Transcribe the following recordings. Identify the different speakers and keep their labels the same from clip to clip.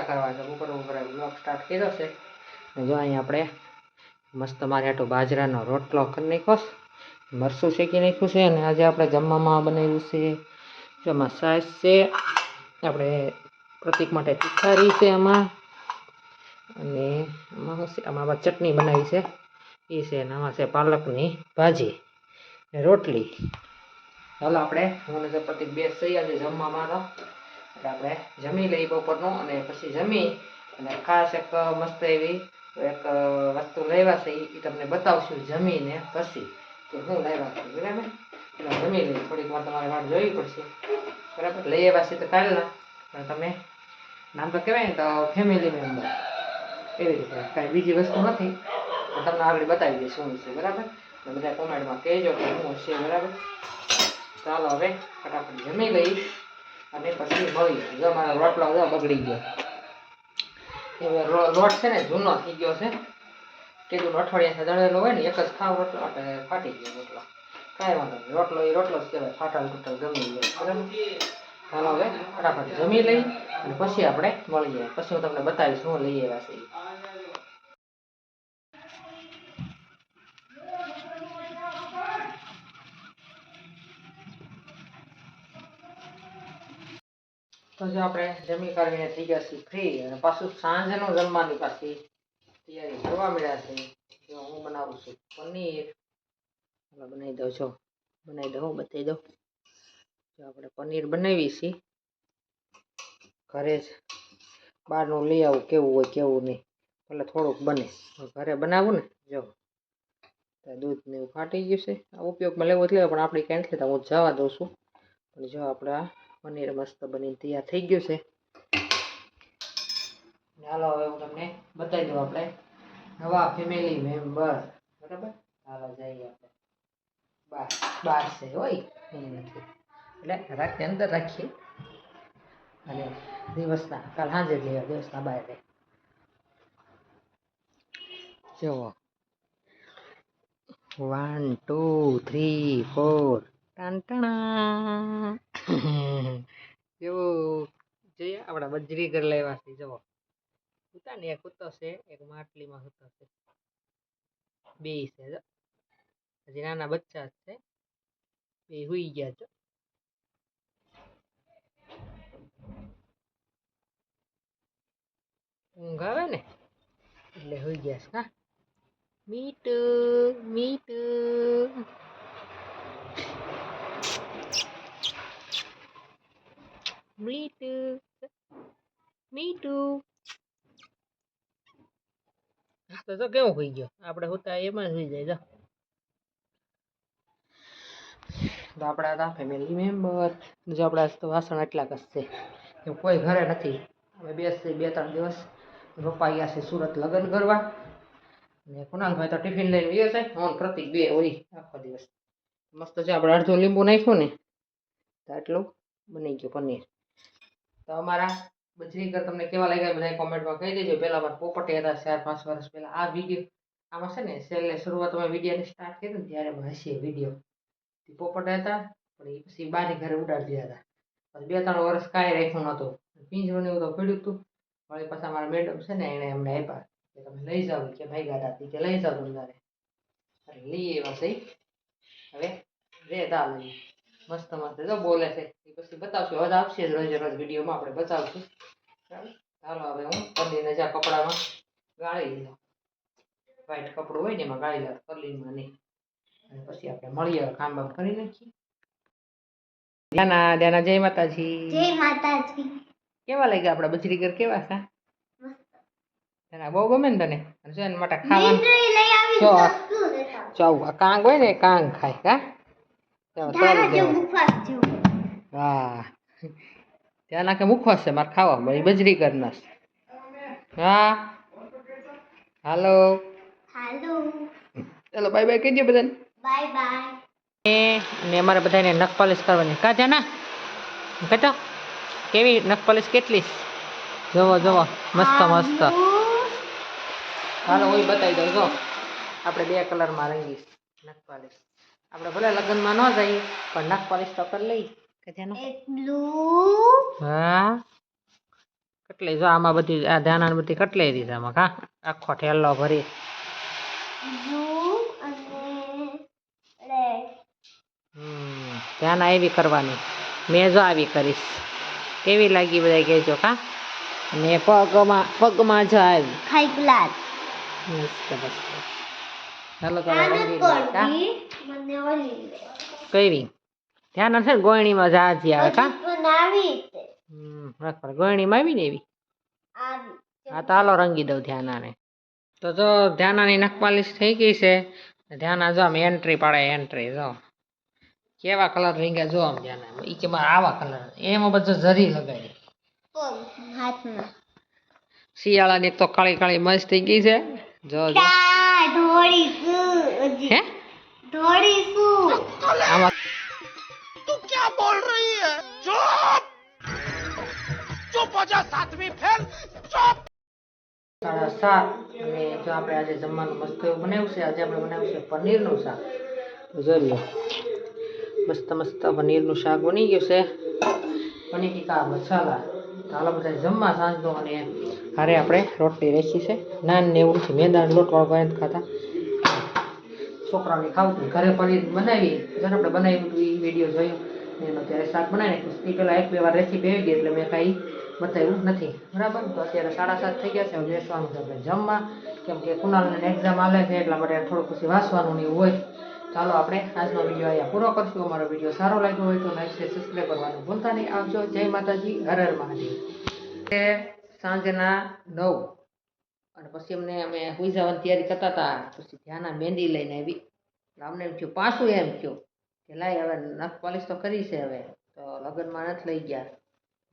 Speaker 1: કરવા છે ઉપર બ્લોગ સ્ટાર્ટ કર્યો છે. જો અહીંયા આપણે મસ્ત મારે આટો બાજરાનો રોટલો કરી નાખ્યો છે, મરચું શેકી નાખ્યું છે. અને આજે આપણે જમવામાં બનાવ્યું છે જેમાં સાસ છે, આપણે પ્રતિક માટે તિખારી છે આમાં, અને આમાં ચટણી બનાવી છે એ છે, અને આમાં છે પાલકની ભાજી ને રોટલી. ચાલો આપણે હું ને પ્રતિક બે સહી આજે જમવામાં તો આપણે જમી લઈ બપોરનું, અને પછી જમી અને ખાસ એક મસ્ત એવી એક વસ્તુ લાવ્યા છે એ તમને બતાવશું જમીને પછી કે હું લાવ્યા છું. બરાબર, એટલે જમી લઈ થોડીક વાર તમારે વાટ જોવી પડશે. બરાબર, લઈ આવ્યા છે તો કાલના, પણ તમે નામ તો કહેવાય ને તો ફેમિલી મેમ્બર એવી રીતે કાંઈ બીજી વસ્તુ નથી, પણ તમને આગળ બતાવી દઈશ શું છે. બરાબર, બધા કોમેન્ટમાં કહેજો કે શું છે. બરાબર, ચાલો હવે ફટાફટ જમી લઈ અને પછી મળીએ. જો મારો રોટલો જો બગડી ગયો, લોટ છે ને જૂનો થઈ ગયો છે, કીધું અઠવાડિયાથી દળેલો હોય ને એક જ ખાવ રોટલો એટલે ફાટી ગયો રોટલો. કાંઈ વાંધો નહીં, રોટલો એ રોટલો જ કહેવાય, ફાટલ તૂટલ ગમી જાય. બરાબર, ચાલો હવે ફટાફટ જમી લઈ અને પછી આપણે મળીએ. પછી હું તમને બતાવીશ શું લઈ આવ્યા છે. તો જો આપણે જમી કરીને થઈ ગયા છીએ ફ્રી, અને પાછું સાંજનું જમવાની પાછી તૈયારી કરવા મળ્યા છે. જો હું બનાવું છું પનીર, બનાવી દઉં છો, બનાવી દઉં, બતાવી દઉં. જો આપણે પનીર બનાવીએ છીએ ઘરે જ, બહારનું લઈ આવું કેવું હોય કેવું નહીં, એટલે થોડુંક બને. ઘરે બનાવું ને જો દૂધ ને એવું ફાટી ગયું છે, આ ઉપયોગમાં લેવું જ લેવું, પણ આપણી કાંઈ નથી થતા, હું જવા દઉં છું. પણ જો આપણે આ પનીર મસ્ત બનીને તૈયાર થઈ ગયું છે. ચાલો હવે હું તમને બતાવી દઉં આપણે નવા ફેમિલી મેમ્બર. બરાબર, ચાલો જઈએ આપણે બાર છે હોય નથી, એટલે રાખી અંદર રાખીએ અને દિવસના કાલ સાંજે જ લેવા, દિવસના બહાર રહે. જુઓ 1 2 3 4 ટાંટણા જેવું જોઈએ. આપણા બજરી ઘર લેવા છે. જુઓ કૂતા ને, એક કૂતો છે, એક માટલીમાં કૂતો છે, બે છે. હજી નાના બચ્ચા છે, બે હુઈ ગયા છે. ઊંઘ આવે ને એટલે હુઈ ગયા છે. હા મીટુ મીટુ મીટુ મીટુ. તો જો કેવું હોઈ ગયો, આપણે હોતા એમાં જ હોઈ જાય. તો આપણા હતા ફેમિલી મેમ્બર. જો આપણા તો વાસણ એટલા કશે કોઈ ઘરે નથી, અમે બેસી 2-3 દિવસ પપ્પા ગયા છે સુરત લગ્ન કરવા, ને કુનાલભાઈ તો ટિફિન લઈને ગયો છે. હું પ્રતિક બે હોય આખો દિવસ. મસ્ત છે, આપણે અડધું લીંબુ નાખ્યું ને તો આટલું બની ગયું પનીર. તો અમારા બજરીગર તમને કેવા લાગ્યા બધા કોમેન્ટમાં કહી દેજો. પહેલાં મારા પોપટી હતા 4-5 વર્ષ પહેલાં. આ વિડીયો આમાં છે ને છેલ્લે શરૂઆતમાં વિડીયોને સ્ટાર્ટ કર્યું ને ત્યારે હસીએ વિડીયો પોપટ હતા, પણ એ પછી બારી ઘરે ઉડાડી દીધા હતા. પછી 2-3 વર્ષ કાંઈ રાખ્યું નહોતું, પિંજરું ને એવું તો પડ્યું હતું. વળી પાછા મારા મેડમ છે ને એણે એમને આપ્યા કે તમે લઈ જાઓ, કે ભાઈ ગાડા કે લઈ જાઓ તમારે, અરે લઈ એવા સહી. હવે રે દા લઈ મસ્ત મસ્ત જો બોલે છે, એ પછી બતાવશું. હવે આવશે જ રોજ રોજ વિડીયોમાં આપણે બતાવશું. ચાલો હવે હું પનીરને જ્યાં કપડામાં ગાળી દીધા, વ્હાઈટ કપડું હોય ને એમાં ગાળી દીધા, કરલીમાં નહીં. અને પછી આપણે મળીએ, કામ બામ કરી નાખીએ. ધ્યાના જય માતાજી. જય માતાજી. કેવા લાગ્યા આપણા બજરીગર? કેવા છે? તને બહુ ગમે ને તને? અને જો એના માટે ખાવાનું જો આ કાંગ હોય ને, કાંગ ખાય. હા ત્યાં નાખે મુખવાસ છે મારે ખાવા, ભાઈ બજરીગર ના. હા હાલો ચાલો બાય બાય કહી દો બધાને. Bye bye. અને અમારે બધાને નખ પાલિશ કરવાની. કા જાના કહેતો કેવી નખ પાલિશ કેટલી? જવો જવો મસ્ત મસ્ત. હાલો હું બતાવી દઉં. જો આપણે 2 કલરમાં રંગી નખ પાલિશ. આપણે ભલે લગ્નમાં ન જઈએ પણ નખ પાલિશ તો કરી લઈ. કે જાનો એક બ્લુ. હા કેટલી જો આમાં બધી આ ધ્યાન બધી કેટલી દીધી આમાં કા આખો ઠેલો ભરી ધ્યાન આવી કરવાની મેં જો આવી કરીશ કેવી લાગી બધા કહેજો કા અને પગમાં જો આવી
Speaker 2: ખાઈ ગ્લાસ
Speaker 1: મસ્ત મસ્ત ચાલો તો રંગી કા
Speaker 2: મને ઓલી
Speaker 1: કઈ ધ્યાન છે ને ગોયણીમાં જાજી આવે કા
Speaker 2: આવી છે
Speaker 1: બરાબર ગોયણીમાં આવી ને એવી
Speaker 2: આવી
Speaker 1: હા તો હાલો રંગી દઉં ધ્યાનાને તો જો ધ્યાનાની નખપાલીશ થઈ ગઈ છે ધ્યાના જો આમ એન્ટ્રી પાડે એન્ટ્રી જો કેવા કલર રીંગ્યા જો આમ ધ્યાના એ કે મારે આવા કલર એમાં બધું જરી લગાડી
Speaker 2: હાથમાં
Speaker 1: શિયાળાની એક તો કાળી કાળી મસ્ત થઈ ગઈ છે જો જો હે આમાં
Speaker 3: तू क्या बोल रही है चुप चुप हो जा सातवीं फेल चुप
Speaker 1: 7:30 અને જો આપણે આજે જમવાનું મસ્ત એવું બનાવ્યું છે આજે આપણે બનાવ્યું છે પનીરનું શાક તો જોઈ લો મસ્ત મસ્ત પનીરનું શાક બની ગયું છે પનીર ટીકા મસાલા તો હાલો બધા જમવા સાંજનો અને હારે આપણે રોટલી રેસી છે નાન ને એવું છે મેદાનો લોટવાળો કોઈ નથી ખાતા છોકરાઓને ખાવું હતું ઘરે પનીર બનાવી જ્યારે આપણે બનાવ્યું હતું એ વિડીયો જોયો એનો ત્યારે શાક બનાવી નાખ્યું એ પહેલાં 1-2 વાર રેસીપી આવી ગઈ એટલે મેં કાંઈ બતાવ્યું નથી બરાબર તો અત્યારે 7:30 થઈ ગયા છે હવે બેસવાનું છે આપણે જમવા કેમ કે કુનાલને એક્ઝામ હાલે છે એટલા માટે થોડુંક પછી વાંચવાનું ને એવું હોય ચાલો આપણે આજનો વિડીયો અહીંયા પૂરો કરશું અમારો વિડીયો સારો લાગ્યો હોય તો લાઈક શેર સબસ્ક્રાઈબ કરવાનું ભૂલતા નહીં આવજો જય માતાજી હર હર મહાદેવ સાંજના 9 અને પછી અમે સુઈ જવાની તૈયારી કરતા હતા પછી ધ્યાના મહેંદી લઈને આવી એટલે અમને એમ થયું પાછું એમ થયું કે લાય હવે નખ પોલિશ તો કરી છે હવે તો લગ્નમાં નથી લઈ ગયા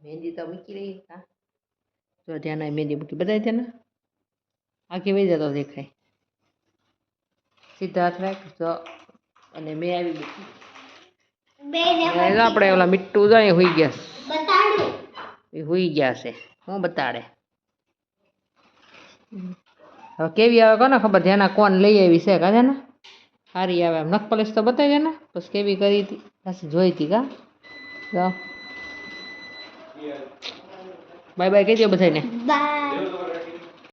Speaker 1: મહેંદી તો મૂકી રહી હા જો ધ્યાના મહેંદી મૂકી બધા ધ્યાના આખી વહી જતો દેખાય સીધા હાથ રાખ જો અને મેં આવી મૂકી આપણે ઓલા મીઠું જાય હોઈ ગયા
Speaker 2: બતાડું
Speaker 1: એ હોઈ ગયા છે હું બતાડે હવે કેવી આવે કોને ખબર ધ્યાના કોણ લઈ આવી છે કા ધ્યાના સારી આવે એમ નખ પોલિશ તો બતાવી ને પછી કેવી કરી હતી પાછી જોઈ હતી કા બાય બાય કહી દો બધાને
Speaker 2: બાય